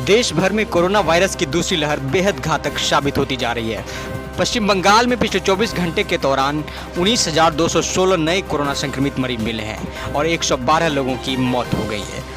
देश भर में कोरोना वायरस की दूसरी लहर बेहद घातक साबित होती जा रही है। पश्चिम बंगाल में पिछले 24 घंटे के दौरान 19,216 नए कोरोना संक्रमित मरीज मिले हैं और 112 लोगों की मौत हो गई है।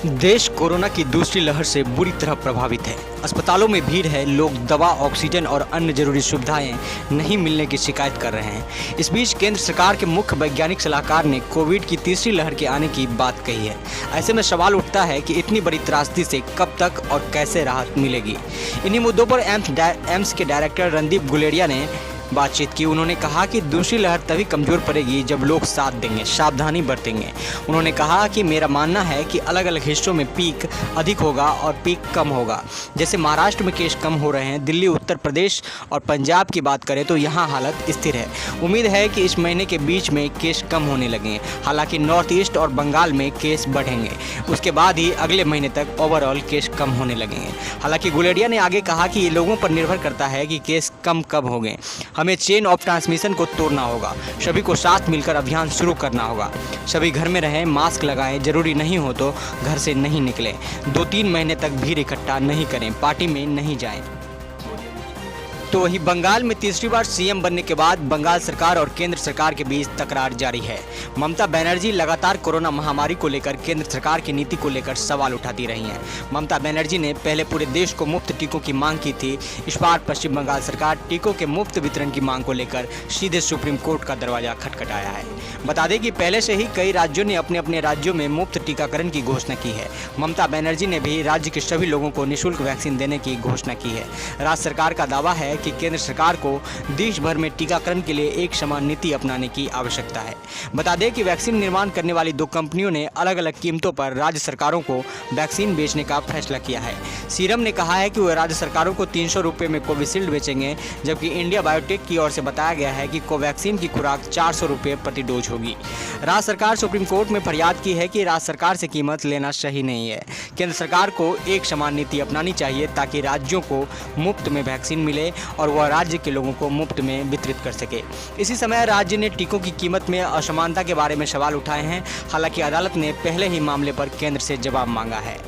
देश कोरोना की दूसरी लहर से बुरी तरह प्रभावित है। अस्पतालों में भीड़ है, लोग दवा, ऑक्सीजन और अन्य जरूरी सुविधाएं नहीं मिलने की शिकायत कर रहे हैं। इस बीच केंद्र सरकार के मुख्य वैज्ञानिक सलाहकार ने कोविड की तीसरी लहर के आने की बात कही है। ऐसे में सवाल उठता है कि इतनी बड़ी त्रासदी से कब तक और कैसे राहत मिलेगी। इन्हीं मुद्दों पर एम्स के डायरेक्टर रणदीप गुलेरिया ने बातचीत की। उन्होंने कहा कि दूसरी लहर तभी कमजोर पड़ेगी जब लोग साथ देंगे, सावधानी बरतेंगे। उन्होंने कहा कि मेरा मानना है कि अलग अलग हिस्सों में पीक अधिक होगा और पीक कम होगा। जैसे महाराष्ट्र में केस कम हो रहे हैं, दिल्ली, उत्तर प्रदेश और पंजाब की बात करें तो यहाँ हालत स्थिर है। उम्मीद है कि इस महीने के बीच में केस कम होने लगेंगे। हालांकि नॉर्थ ईस्ट और बंगाल में केस बढ़ेंगे, उसके बाद ही अगले महीने तक ओवरऑल केस कम होने लगेंगे। हालांकि गुलेरिया ने आगे कहा कि ये लोगों पर निर्भर करता है कि केस कम कब होंगे। हमें चेन ऑफ ट्रांसमिशन को तोड़ना होगा, सभी को साथ मिलकर अभियान शुरू करना होगा। सभी घर में रहें, मास्क लगाएं, जरूरी नहीं हो तो घर से नहीं निकलें। 2-3 महीने तक भीड़ इकट्ठा नहीं करें, पार्टी में नहीं जाएं। तो वहीं बंगाल में तीसरी बार सीएम बनने के बाद बंगाल सरकार और केंद्र सरकार के बीच तकरार जारी है। ममता बनर्जी लगातार कोरोना महामारी को लेकर केंद्र सरकार की नीति को लेकर सवाल उठाती रही हैं। ममता बनर्जी ने पहले पूरे देश को मुफ्त टीकों की मांग की थी। इस बार पश्चिम बंगाल सरकार टीकों के मुफ्त वितरण की मांग को लेकर सीधे सुप्रीम कोर्ट का दरवाजा खटखटाया है। बता दें कि पहले से ही कई राज्यों ने अपने अपने राज्यों में मुफ्त टीकाकरण की घोषणा की है। ममता बनर्जी ने भी राज्य के सभी लोगों को निःशुल्क वैक्सीन देने की घोषणा की है। राज्य सरकार का दावा है कि केंद्र सरकार को देश भर में टीकाकरण के लिए एक समान नीति अपनाने की आवश्यकता है। बता दें कि वैक्सीन निर्माण करने वाली 2 कंपनियों ने अलग अलग कीमतों पर राज्य सरकारों को वैक्सीन बेचने का फैसला किया है। सीरम ने कहा है कि वह राज्य सरकारों को 300 रुपये में कोविशील्ड बेचेंगे, जबकि इंडिया बायोटेक की ओर से बताया गया है कि कोवैक्सीन की खुराक 400 रुपये प्रति डोज होगी। राज्य सरकार सुप्रीम कोर्ट में फरियाद की है कि राज्य सरकार से कीमत लेना सही नहीं है। केंद्र सरकार को एक समान नीति अपनानी चाहिए ताकि राज्यों को मुफ्त में वैक्सीन मिले और वह राज्य के लोगों को मुफ्त में वितरित कर सके। इसी समय राज्य ने टीकों की कीमत में असमानता के बारे में सवाल उठाए हैं। हालांकि अदालत ने पहले ही मामले पर केंद्र से जवाब मांगा है।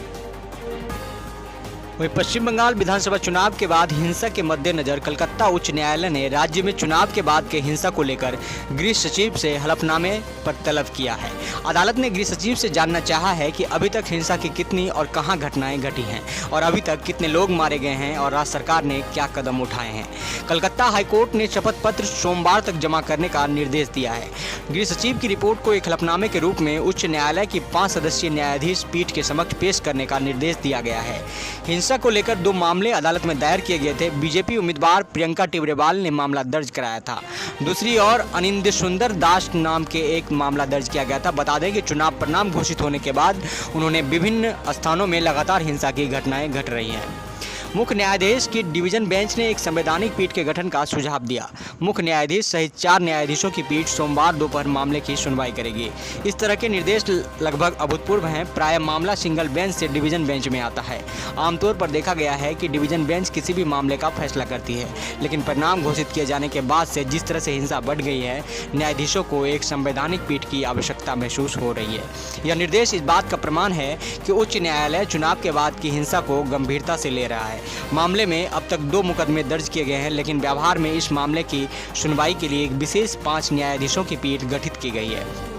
वहीं पश्चिम बंगाल विधानसभा चुनाव के बाद हिंसा के मद्देनजर कलकत्ता उच्च न्यायालय ने राज्य में चुनाव के बाद के हिंसा को लेकर गृह सचिव से हलफनामे पर तलब किया है। अदालत ने गृह सचिव से जानना चाहा है कि अभी तक हिंसा की कितनी और कहां घटनाएं घटी हैं और अभी तक कितने लोग मारे गए हैं और राज्य सरकार ने क्या कदम उठाए हैं। कलकत्ता हाईकोर्ट ने शपथ पत्र सोमवार तक जमा करने का निर्देश दिया है। गृह सचिव की रिपोर्ट को एक हलफनामे के रूप में उच्च न्यायालय की 5 सदस्यीय न्यायाधीश पीठ के समक्ष पेश करने का निर्देश दिया गया है। हिंसा को लेकर 2 मामले अदालत में दायर किए गए थे। बीजेपी उम्मीदवार प्रियंका टिब्रेवाल ने मामला दर्ज कराया था। दूसरी ओर अनिंद सुंदर दास नाम के एक मामला दर्ज किया गया था। बता दें कि चुनाव परिणाम घोषित होने के बाद उन्होंने विभिन्न स्थानों में लगातार हिंसा की घटनाएं घट रही हैं। मुख्य न्यायाधीश की डिवीजन बेंच ने एक संवैधानिक पीठ के गठन का सुझाव दिया। मुख्य न्यायाधीश सहित 4 न्यायाधीशों की पीठ सोमवार दोपहर मामले की सुनवाई करेगी। इस तरह के निर्देश लगभग अभूतपूर्व हैं। प्राय मामला सिंगल बेंच से डिवीजन बेंच में आता है। आमतौर पर देखा गया है कि डिवीजन बेंच किसी भी मामले का फैसला करती है, लेकिन परिणाम घोषित किए जाने के बाद से जिस तरह से हिंसा बढ़ गई है, न्यायाधीशों को एक संवैधानिक पीठ की आवश्यकता महसूस हो रही है। यह निर्देश इस बात का प्रमाण है कि उच्च न्यायालय चुनाव के बाद की हिंसा को गंभीरता से ले रहा है। मामले में अब तक 2 मुकदमे दर्ज किए गए हैं, लेकिन व्यवहार में इस मामले की सुनवाई के लिए एक विशेष 5 न्यायाधीशों की पीठ गठित की गई है।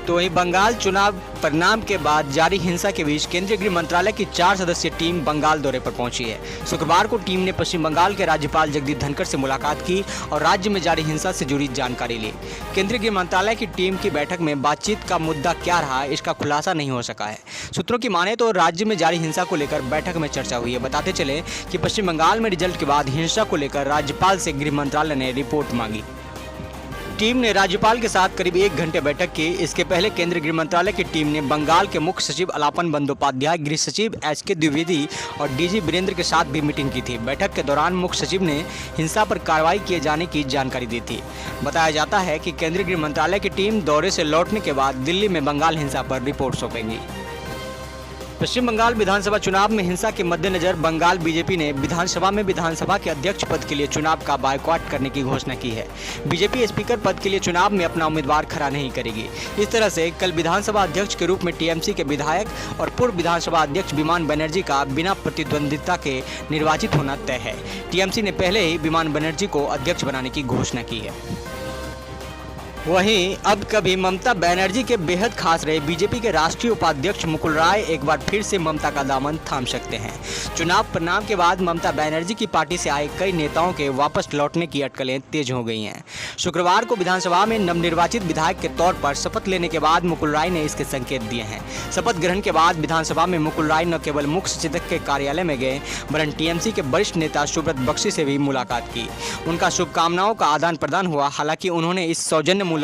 तो वहीं बंगाल चुनाव परिणाम के बाद जारी हिंसा के बीच केंद्रीय गृह मंत्रालय की 4 सदस्यीय टीम बंगाल दौरे पर पहुंची है। शुक्रवार को टीम ने पश्चिम बंगाल के राज्यपाल जगदीप धनखड़ से मुलाकात की और राज्य में जारी हिंसा से जुड़ी जानकारी ली। केंद्रीय गृह मंत्रालय की टीम की बैठक में बातचीत का मुद्दा क्या रहा, इसका खुलासा नहीं हो सका है। सूत्रों की माने तो राज्य में जारी हिंसा को लेकर बैठक में चर्चा हुई है। बताते चले कि पश्चिम बंगाल में रिजल्ट के बाद हिंसा को लेकर राज्यपाल से गृह मंत्रालय ने रिपोर्ट मांगी। टीम ने राज्यपाल के साथ करीब 1 घंटे बैठक की। इसके पहले केंद्रीय गृह मंत्रालय की टीम ने बंगाल के मुख्य सचिव अलापन बंदोपाध्याय, गृह सचिव एचके द्विवेदी और डीजी वीरेंद्र के साथ भी मीटिंग की थी। बैठक के दौरान मुख्य सचिव ने हिंसा पर कार्रवाई किए जाने की जानकारी दी थी। बताया जाता है कि केंद्रीय गृह मंत्रालय की टीम दौरे से लौटने के बाद दिल्ली में बंगाल हिंसा पर रिपोर्ट सौंपेगी। पश्चिम बंगाल विधानसभा चुनाव में हिंसा के मद्देनजर बंगाल बीजेपी ने विधानसभा में विधानसभा के अध्यक्ष पद के लिए चुनाव का बायकॉट करने की घोषणा की है। बीजेपी स्पीकर पद के लिए चुनाव में अपना उम्मीदवार खड़ा नहीं करेगी। इस तरह से कल विधानसभा अध्यक्ष के रूप में टीएमसी के विधायक और पूर्व विधानसभा अध्यक्ष विमान बनर्जी का बिना प्रतिद्वंदिता के निर्वाचित होना तय है। टीएमसी ने पहले ही विमान बनर्जी को अध्यक्ष बनाने की घोषणा की है। वहीं अब कभी ममता बनर्जी के बेहद खास रहे बीजेपी के राष्ट्रीय उपाध्यक्ष मुकुल राय एक बार फिर से ममता का दामन थाम सकते हैं। चुनाव परिणाम के बाद ममता बनर्जी की पार्टी से आए कई नेताओं के वापस लौटने की अटकलें तेज हो गई हैं। शुक्रवार को विधानसभा में नवनिर्वाचित विधायक के तौर पर शपथ लेने के बाद मुकुल राय ने इसके संकेत दिए हैं। शपथ ग्रहण के बाद विधानसभा में मुकुल राय न केवल मुख्य सचेतक के कार्यालय में गए वरन टीएमसी के वरिष्ठ नेता सुब्रत बख्शी से भी मुलाकात की। उनका शुभकामनाओं का आदान प्रदान हुआ। हालांकि उन्होंने इस सौजन्य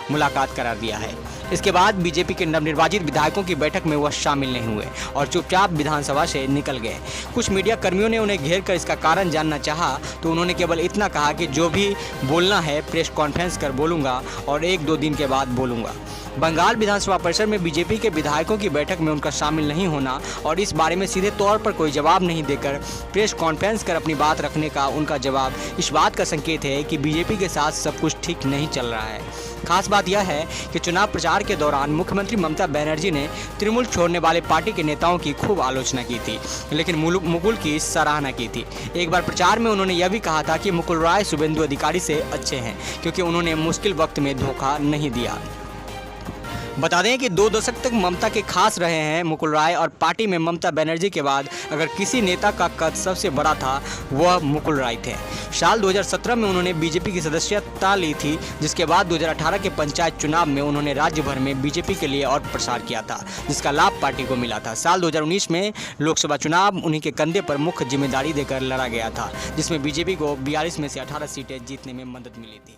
मुलाकात करार दिया है। इसके बाद बीजेपी के नवनिर्वाचित विधायकों की बैठक में वह शामिल नहीं हुए और चुपचाप विधानसभा से निकल गए। कुछ मीडिया कर्मियों ने उन्हें घेर कर इसका कारण जानना चाहा तो उन्होंने केवल इतना कहा कि जो भी बोलना है प्रेस कॉन्फ्रेंस कर बोलूंगा और 1-2 दिन के बाद बोलूंगा। बंगाल विधानसभा परिसर में बीजेपी के विधायकों की बैठक में उनका शामिल नहीं होना और इस बारे में सीधे तौर पर कोई जवाब नहीं देकर प्रेस कॉन्फ्रेंस कर अपनी बात रखने का उनका जवाब इस बात का संकेत है कि बीजेपी के साथ सब कुछ ठीक नहीं चल रहा है। खास बात यह है कि चुनाव प्रचार के दौरान मुख्यमंत्री ममता बनर्जी ने तृणमूल छोड़ने वाले पार्टी के नेताओं की खूब आलोचना की थी, लेकिन मुकुल की सराहना की थी। एक बार प्रचार में उन्होंने यह भी कहा था कि मुकुल राय शुभेंदु अधिकारी से अच्छे हैं क्योंकि उन्होंने मुश्किल वक्त में धोखा नहीं दिया। बता दें कि 2 दशक तक ममता के खास रहे हैं मुकुल राय और पार्टी में ममता बनर्जी के बाद अगर किसी नेता का कद सबसे बड़ा था वह मुकुल राय थे। साल 2017 में उन्होंने बीजेपी की सदस्यता ली थी, जिसके बाद 2018 के पंचायत चुनाव में उन्होंने राज्य भर में बीजेपी के लिए और प्रसार किया था, जिसका लाभ पार्टी को मिला था। साल 2019 में लोकसभा चुनाव उन्हीं के कंधे पर मुख्य जिम्मेदारी देकर लड़ा गया था, जिसमें बीजेपी को 42 में से 18 सीटें जीतने में मदद मिली थी।